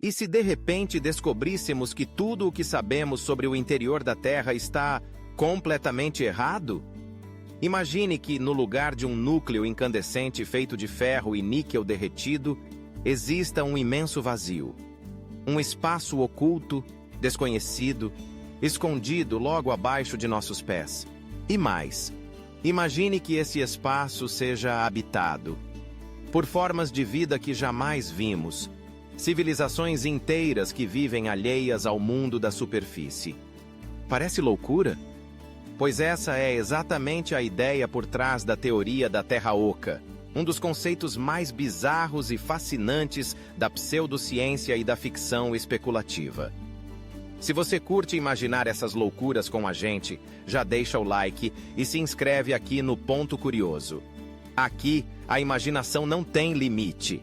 E se de repente descobríssemos que tudo o que sabemos sobre o interior da Terra está completamente errado? Imagine que, no lugar de um núcleo incandescente feito de ferro e níquel derretido, exista um imenso vazio. Um espaço oculto, desconhecido, escondido logo abaixo de nossos pés. E mais, imagine que esse espaço seja habitado por formas de vida que jamais vimos, civilizações inteiras que vivem alheias ao mundo da superfície. Parece loucura? Pois essa é exatamente a ideia por trás da teoria da Terra Oca, um dos conceitos mais bizarros e fascinantes da pseudociência e da ficção especulativa. Se você curte imaginar essas loucuras com a gente, já deixa o like e se inscreve aqui no Ponto Curioso. Aqui, a imaginação não tem limite.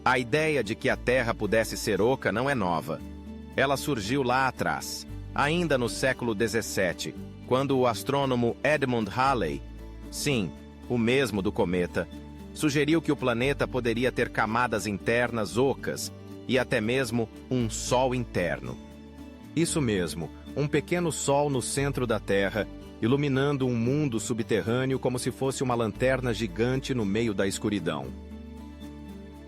A ideia de que a Terra pudesse ser oca não é nova. Ela surgiu lá atrás, ainda no século XVII, quando o astrônomo Edmund Halley, sim, o mesmo do cometa, sugeriu que o planeta poderia ter camadas internas ocas e até mesmo um Sol interno. Isso mesmo, um pequeno Sol no centro da Terra, iluminando um mundo subterrâneo como se fosse uma lanterna gigante no meio da escuridão.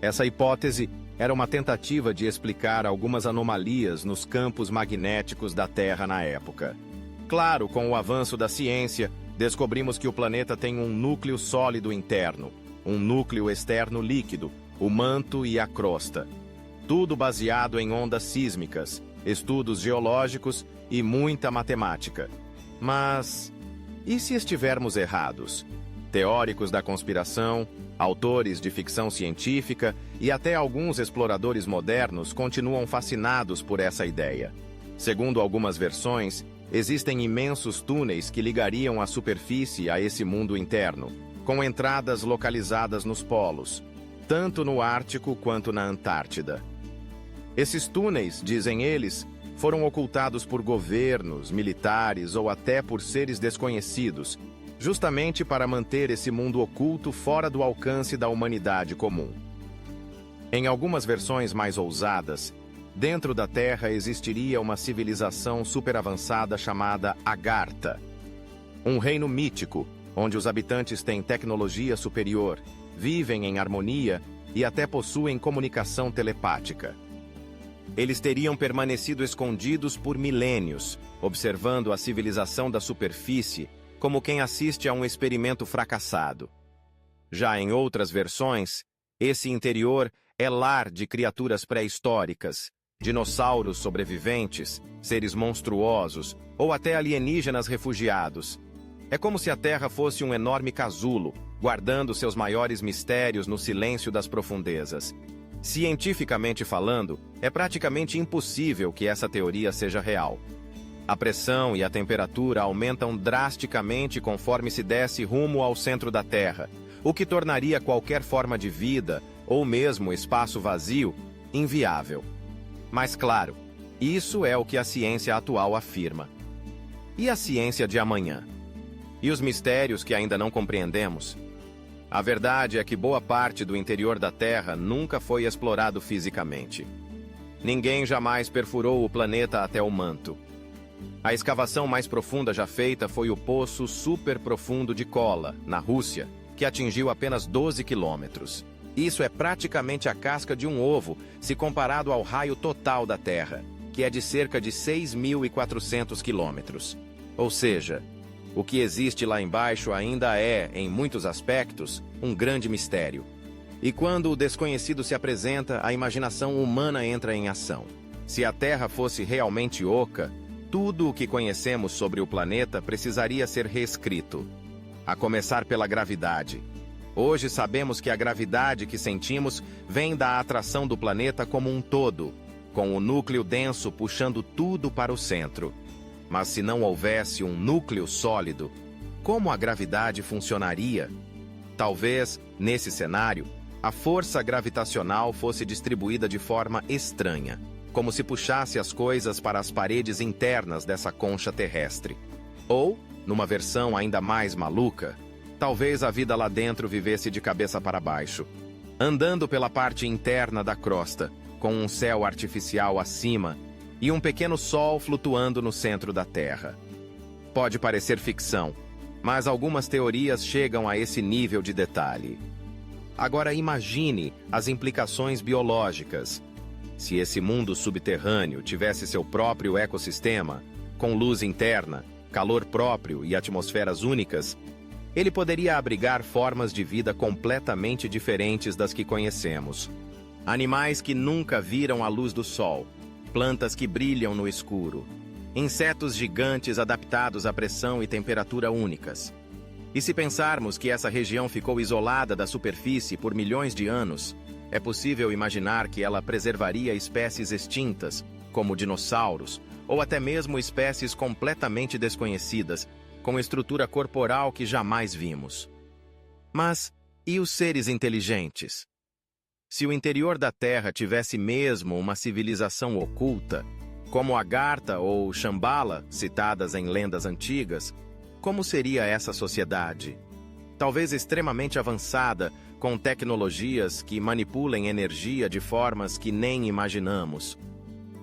Essa hipótese era uma tentativa de explicar algumas anomalias nos campos magnéticos da Terra na época. Claro, com o avanço da ciência, descobrimos que o planeta tem um núcleo sólido interno, um núcleo externo líquido, o manto e a crosta. Tudo baseado em ondas sísmicas, estudos geológicos e muita matemática. Mas, e se estivermos errados? Teóricos da conspiração, autores de ficção científica e até alguns exploradores modernos continuam fascinados por essa ideia. Segundo algumas versões, existem imensos túneis que ligariam a superfície a esse mundo interno, com entradas localizadas nos polos, tanto no Ártico quanto na Antártida. Esses túneis, dizem eles, foram ocultados por governos, militares ou até por seres desconhecidos, justamente para manter esse mundo oculto fora do alcance da humanidade comum. Em algumas versões mais ousadas, dentro da Terra existiria uma civilização superavançada chamada Agartha, um reino mítico, onde os habitantes têm tecnologia superior, vivem em harmonia e até possuem comunicação telepática. Eles teriam permanecido escondidos por milênios, observando a civilização da superfície como quem assiste a um experimento fracassado. Já em outras versões, esse interior é lar de criaturas pré-históricas, dinossauros sobreviventes, seres monstruosos ou até alienígenas refugiados. É como se a Terra fosse um enorme casulo, guardando seus maiores mistérios no silêncio das profundezas. Cientificamente falando, é praticamente impossível que essa teoria seja real. A pressão e a temperatura aumentam drasticamente conforme se desce rumo ao centro da Terra, o que tornaria qualquer forma de vida, ou mesmo espaço vazio, inviável. Mas claro, isso é o que a ciência atual afirma. E a ciência de amanhã? E os mistérios que ainda não compreendemos? A verdade é que boa parte do interior da Terra nunca foi explorado fisicamente. Ninguém jamais perfurou o planeta até o manto. A escavação mais profunda já feita foi o Poço Superprofundo de Kola, na Rússia, que atingiu apenas 12 quilômetros. Isso é praticamente a casca de um ovo, se comparado ao raio total da Terra, que é de cerca de 6.400 quilômetros. Ou seja, o que existe lá embaixo ainda é, em muitos aspectos, um grande mistério. E quando o desconhecido se apresenta, a imaginação humana entra em ação. Se a Terra fosse realmente oca, tudo o que conhecemos sobre o planeta precisaria ser reescrito. A começar pela gravidade. Hoje sabemos que a gravidade que sentimos vem da atração do planeta como um todo, com o núcleo denso puxando tudo para o centro. Mas se não houvesse um núcleo sólido, como a gravidade funcionaria? Talvez, nesse cenário, a força gravitacional fosse distribuída de forma estranha, como se puxasse as coisas para as paredes internas dessa concha terrestre. Ou, numa versão ainda mais maluca, talvez a vida lá dentro vivesse de cabeça para baixo, andando pela parte interna da crosta, com um céu artificial acima e um pequeno sol flutuando no centro da Terra. Pode parecer ficção, mas algumas teorias chegam a esse nível de detalhe. Agora imagine as implicações biológicas. Se esse mundo subterrâneo tivesse seu próprio ecossistema, com luz interna, calor próprio e atmosferas únicas, ele poderia abrigar formas de vida completamente diferentes das que conhecemos. Animais que nunca viram a luz do sol, plantas que brilham no escuro, insetos gigantes adaptados à pressão e temperatura únicas. E se pensarmos que essa região ficou isolada da superfície por milhões de anos, é possível imaginar que ela preservaria espécies extintas, como dinossauros, ou até mesmo espécies completamente desconhecidas, com estrutura corporal que jamais vimos. Mas, e os seres inteligentes? Se o interior da Terra tivesse mesmo uma civilização oculta, como Agartha ou Shambhala, citadas em lendas antigas, como seria essa sociedade? Talvez extremamente avançada, com tecnologias que manipulem energia de formas que nem imaginamos.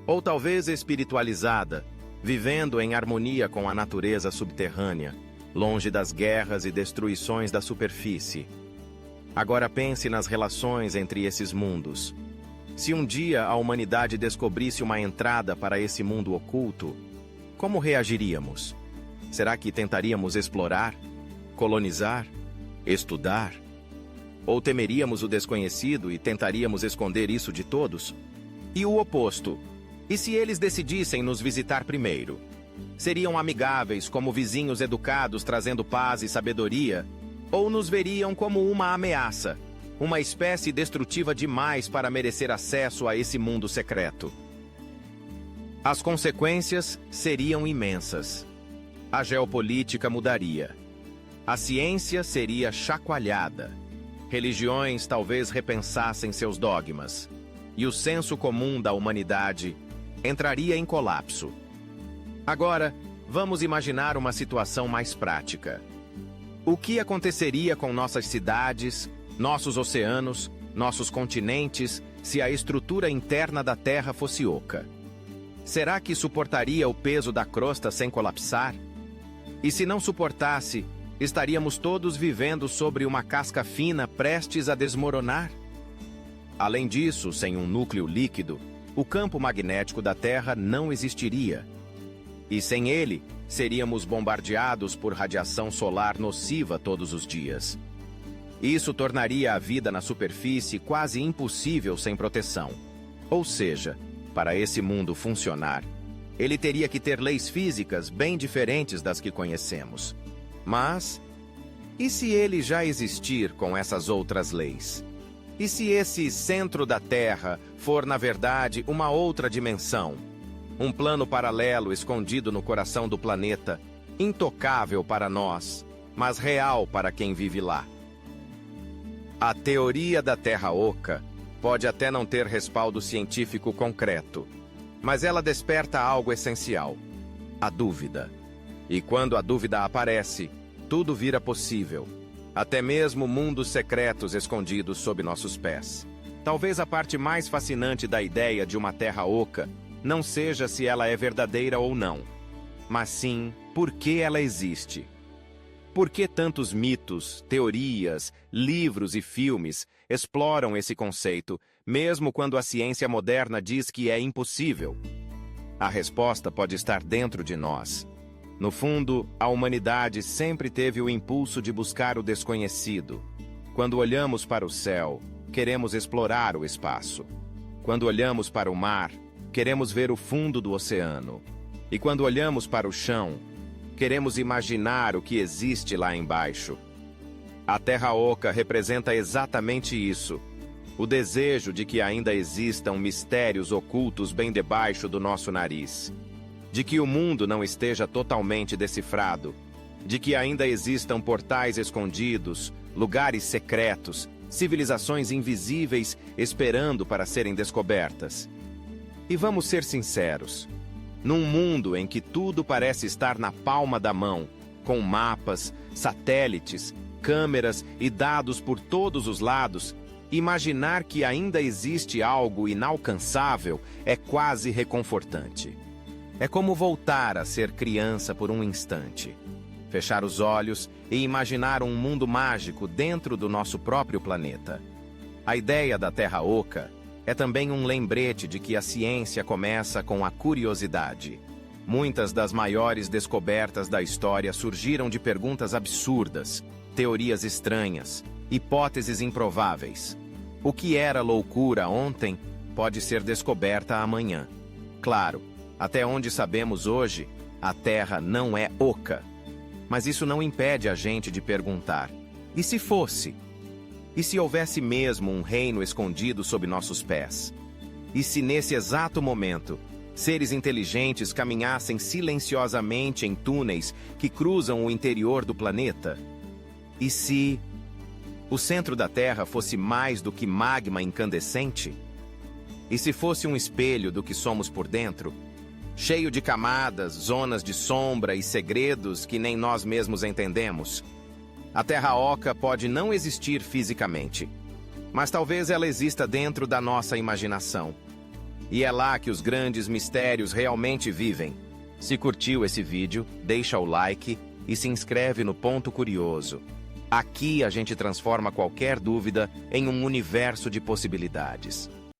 Ou talvez espiritualizada, vivendo em harmonia com a natureza subterrânea, longe das guerras e destruições da superfície. Agora pense nas relações entre esses mundos. Se um dia a humanidade descobrisse uma entrada para esse mundo oculto, como reagiríamos? Será que tentaríamos explorar, colonizar, estudar? Ou temeríamos o desconhecido e tentaríamos esconder isso de todos? E o oposto? E se eles decidissem nos visitar primeiro? Seriam amigáveis como vizinhos educados trazendo paz e sabedoria? Ou nos veriam como uma ameaça, uma espécie destrutiva demais para merecer acesso a esse mundo secreto? As consequências seriam imensas. A geopolítica mudaria. A ciência seria chacoalhada. Religiões talvez repensassem seus dogmas. E o senso comum da humanidade entraria em colapso. Agora, vamos imaginar uma situação mais prática. O que aconteceria com nossas cidades, nossos oceanos, nossos continentes, se a estrutura interna da Terra fosse oca? Será que suportaria o peso da crosta sem colapsar? E se não suportasse, estaríamos todos vivendo sobre uma casca fina prestes a desmoronar? Além disso, sem um núcleo líquido, o campo magnético da Terra não existiria. E sem ele, seríamos bombardeados por radiação solar nociva todos os dias. Isso tornaria a vida na superfície quase impossível sem proteção. Ou seja, para esse mundo funcionar, ele teria que ter leis físicas bem diferentes das que conhecemos. Mas, e se ele já existir com essas outras leis? E se esse centro da Terra for, na verdade, uma outra dimensão? Um plano paralelo escondido no coração do planeta, intocável para nós, mas real para quem vive lá. A teoria da Terra Oca pode até não ter respaldo científico concreto, mas ela desperta algo essencial: a dúvida. E quando a dúvida aparece, tudo vira possível. Até mesmo mundos secretos escondidos sob nossos pés. Talvez a parte mais fascinante da ideia de uma Terra Oca não seja se ela é verdadeira ou não, mas sim por que ela existe. Por que tantos mitos, teorias, livros e filmes exploram esse conceito, mesmo quando a ciência moderna diz que é impossível? A resposta pode estar dentro de nós. No fundo, a humanidade sempre teve o impulso de buscar o desconhecido. Quando olhamos para o céu, queremos explorar o espaço. Quando olhamos para o mar, queremos ver o fundo do oceano. E quando olhamos para o chão, queremos imaginar o que existe lá embaixo. A Terra Oca representa exatamente isso: o desejo de que ainda existam mistérios ocultos bem debaixo do nosso nariz. De que o mundo não esteja totalmente decifrado. De que ainda existam portais escondidos, lugares secretos, civilizações invisíveis esperando para serem descobertas. E vamos ser sinceros. Num mundo em que tudo parece estar na palma da mão, com mapas, satélites, câmeras e dados por todos os lados, Imaginar que ainda existe algo inalcançável é quase reconfortante. É como voltar a ser criança por um instante. Fechar os olhos e imaginar um mundo mágico dentro do nosso próprio planeta. A ideia da Terra Oca é também um lembrete de que a ciência começa com a curiosidade. Muitas das maiores descobertas da história surgiram de perguntas absurdas, teorias estranhas, hipóteses improváveis. O que era loucura ontem pode ser descoberta amanhã. Claro, até onde sabemos hoje, a Terra não é oca. Mas isso não impede a gente de perguntar: e se fosse? E se houvesse mesmo um reino escondido sob nossos pés? E se nesse exato momento, seres inteligentes caminhassem silenciosamente em túneis que cruzam o interior do planeta? E se o centro da Terra fosse mais do que magma incandescente? E se fosse um espelho do que somos por dentro? Cheio de camadas, zonas de sombra e segredos que nem nós mesmos entendemos. A Terra Oca pode não existir fisicamente, mas talvez ela exista dentro da nossa imaginação. E é lá que os grandes mistérios realmente vivem. Se curtiu esse vídeo, deixa o like e se inscreve no Ponto Curioso. Aqui a gente transforma qualquer dúvida em um universo de possibilidades.